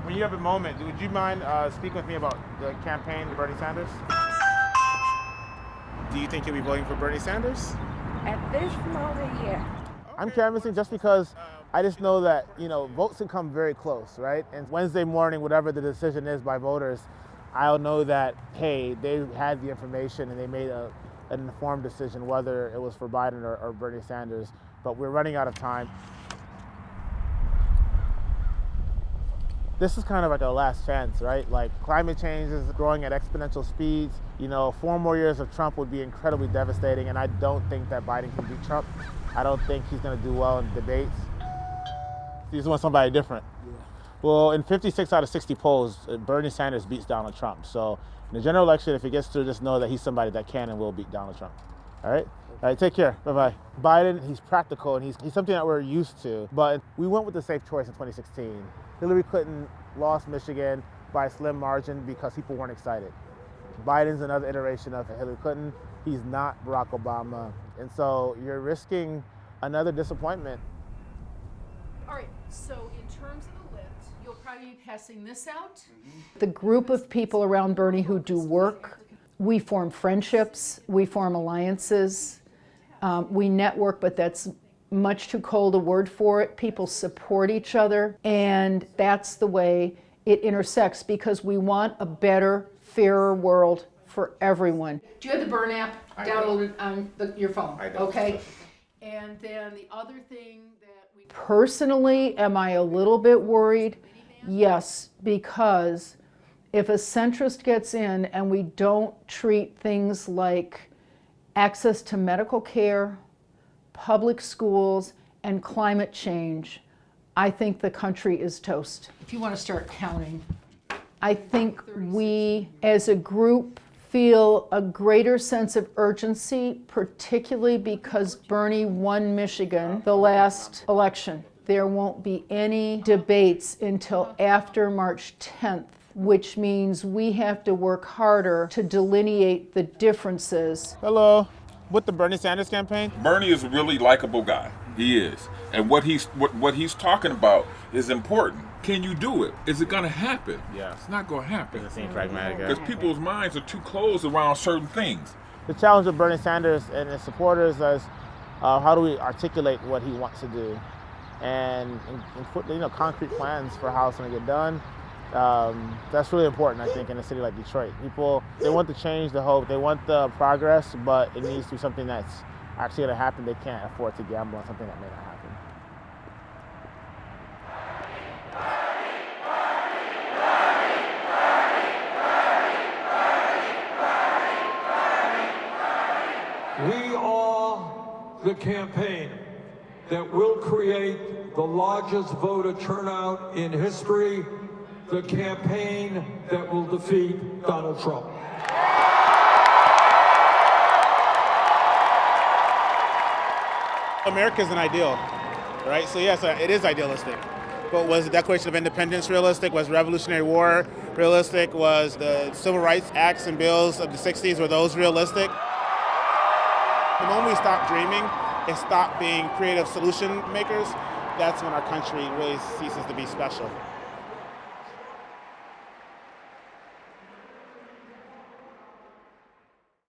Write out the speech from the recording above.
When you have a moment, would you mind speaking with me about the campaign of Bernie Sanders? Do you think you'll be voting for Bernie Sanders? At this moment, yeah. I'm canvassing just because I just know that, votes can come very close, right? And Wednesday morning, whatever the decision is by voters, I'll know that, hey, they had the information and they made an informed decision whether it was for Biden or Bernie Sanders. But we're running out of time. This is kind of like our last chance, right? Like, climate change is growing at exponential speeds. 4 more years of Trump would be incredibly devastating, and I don't think that Biden can beat Trump. I don't think he's going to do well in debates. He just wants somebody different. Yeah. Well, in 56 out of 60 polls, Bernie Sanders beats Donald Trump. So in the general election, if he gets through, just know that he's somebody that can and will beat Donald Trump. All right? All right, take care. Bye-bye. Biden, he's practical, and he's something that we're used to. But we went with the safe choice in 2016. Hillary Clinton lost Michigan by a slim margin because people weren't excited. Biden's another iteration of Hillary Clinton. He's not Barack Obama. And so you're risking another disappointment. All right, so in terms of the list, you'll probably be passing this out. The group of people around Bernie who do work, we form friendships, we form alliances, we network, but that's much too cold a word for it. People support each other, and that's the way it intersects, because we want a better, fairer world for everyone. Do you have the Burn app downloaded on your phone? I do. Okay. And then the other thing that we... Personally, am I a little bit worried? Yes, because if a centrist gets in and we don't treat things like access to medical care, public schools, and climate change, I think the country is toast. If you want to start counting. I think we, as a group, feel a greater sense of urgency, particularly because Bernie won Michigan the last election. There won't be any debates until after March 10th, which means we have to work harder to delineate the differences. Hello. With the Bernie Sanders campaign? Bernie is a really likable guy. He is. And what he's talking about is important. Can you do it? Is it going to happen? Yeah. It's not going to happen. Doesn't seem pragmatic. Because people's minds are too closed around certain things. The challenge of Bernie Sanders and his supporters is how do we articulate what he wants to do and put concrete plans for how it's going to get done. That's really important, I think, in a city like Detroit. People, they want the change, the hope, they want the progress, but it needs to be something that's actually going to happen. They can't afford to gamble on something that may not happen. We are the campaign that will create the largest voter turnout in history, the campaign that will defeat Donald Trump. America is an ideal, right? So yes, it is idealistic. But was the Declaration of Independence realistic? Was Revolutionary War realistic? Was the Civil Rights Acts and bills of the 60s, were those realistic? The moment we stop dreaming and stop being creative solution makers, that's when our country really ceases to be special.